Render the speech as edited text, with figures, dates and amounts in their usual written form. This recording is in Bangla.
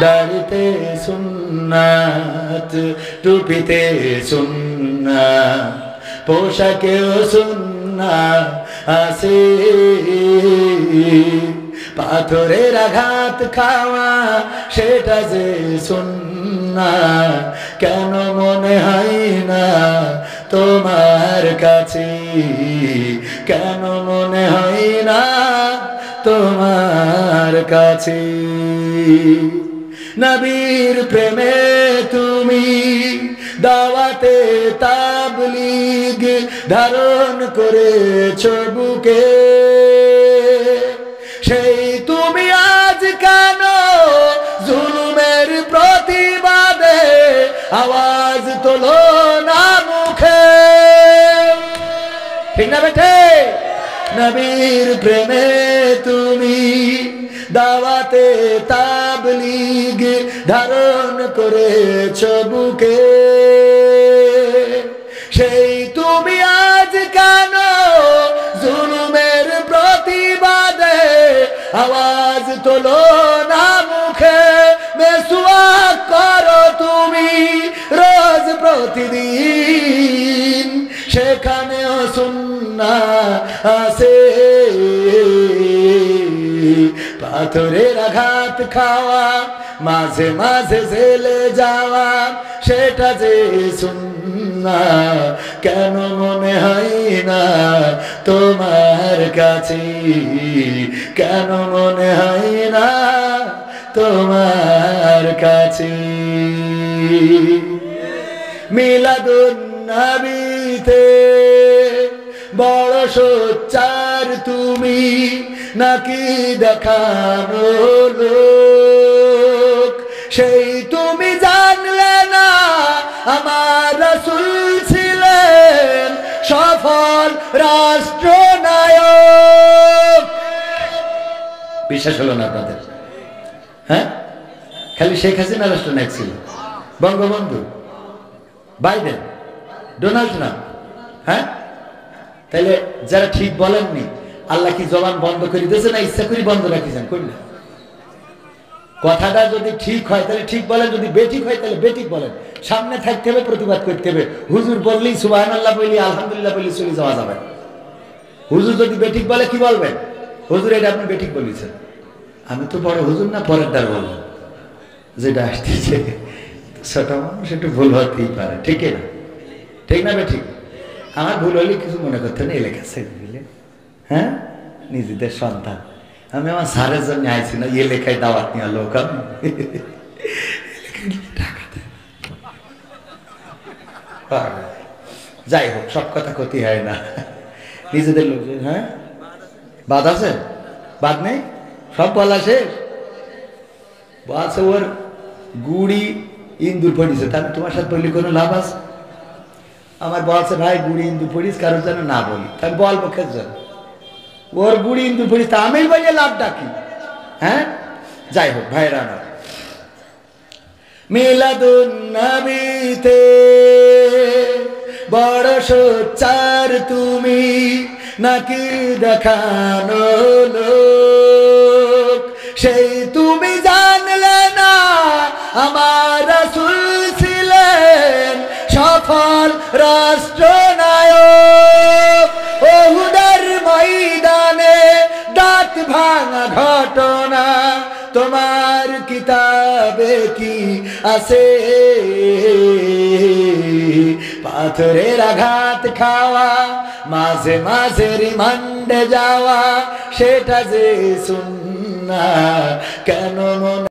দাড়িতে সুন্নাত, টুপিতে সুন্নাত, পোশাকেও সুন্নাত আছে। পাথরের আঘাত খাওয়া সেটা যে সুন্নাত, কেন মনে হয় না তোমার কাছে? কেন মনে হয় না তোমার কাছে? নবীর প্রেমে তুমি দাওয়াতে তাবলীগ ধারণ করেছো বুকে, সেই তুমি আজ কেন জুলুমের প্রতিবাদে আওয়াজ তোলো না মুখে? ঠিক না বেঠে? নবীর প্রেমে তুমি দাওয়াতে তাবলীগ ধারণ করেছো বুকে, সেই তুমি আজ কেন জুলুমের প্রতিবাদে আওয়াজ তোলো না মুখে? মেসওয়াক করো তুমি রোজ প্রতিদিন, সেখানেও সুন্নাত আছে। পাথরের আঘাত খাওয়া, মাঝে মাঝে জেলে যাওয়া, সেটা যে সুন্নাত, কেন মনে হয় না তোমার কাছে? কেন মনে হয় না তোমার কাছে? মিলাদুন নবীতে বড় সোচ্চার তুমি, নাকি দেখানো লোক? সেই তুমি জানলে না আমার রাসূল ছিলেন সফল রাষ্ট্রনায়ক। বিশ্বাস হলো না আপনাদের? হ্যাঁ, খালি শেখ হাসিনা রাষ্ট্রনায়ক ছিল, বঙ্গবন্ধু, বাইডেন, ডোনাল্ড ট্রাম্প। হ্যাঁ, তাহলে যারা ঠিক বলেননি, আল্লাহ কি জবান বন্ধ করে দিয়েছে না ইচ্ছা করে বন্ধ রাখিছেন? করলে কথাটা যদি ঠিক হয় তাহলে ঠিক বলেন, যদি বেঠিক হয় তাহলে বেঠিক বলেন। সামনে থাকতে হবে, প্রতিবাদ করতে হবে। হুজুর বললেই সুবহানাল্লাহ বলি, আলহামদুলিল্লাহ বলি চলে যাওয়া যাবে। হুজুর যদি বেঠিক বলে কি বলবেন? হুজুর এটা আপনি বেঠিক বলেছেন। আমি তো বড় হুজুর না, পরের দ্বার বললাম, যেটা আসতেছে ছোট মানুষ একটু ভুল হতেই পারে। ঠিক না? ঠিক না বেঠিক? আমার ভুল হলে কিছু মনে করতে না, এলাকা ছেড়ে দিলে। হ্যাঁ, নিজেদের সন্তান। আমি আমার স্যারের জন্য আইছি না, এ লেখায় দাওয়াত নিয়ে লোক। আমি যাই হোক, সব কথা ক্ষতি হয় না, নিজেদের লোক। হ্যাঁ, বাদ আছে? বাদ নেই? সব বলা শেষ। বলছে ওর গুড়ি ইন্দুর পড়িছে, তাহলে তোমার সাথে বললি কোনো লাভ আছে? আমার বলছে ভাই গুড়ি ইন্দুর পড়িস, কারোর যেন না বলি। তাহলে বলবো খের জন্য ওর গুড়ি ইন্দুর পড়িস, তা আমি বলি লাভটা কি? হ্যাঁ, যাই হোক ভাইরা না, মিলাদুন নবীতে বড় সোচ্চার তুমি, নাকি দেখানো লোক? সেই তুমি জানলে না আমার রাসূল ছিলেন সফল রাষ্ট্রনায়ক। উহুদের ময়দানে দাঁত ভাঙা ঘটনা তোমার কিতাবে কি আছে? পাথরের আঘাত খাওয়া, মাঝে মাঝে রিমান্ডে যাওয়া, সেটা যে সুন্নাত, কেন মনে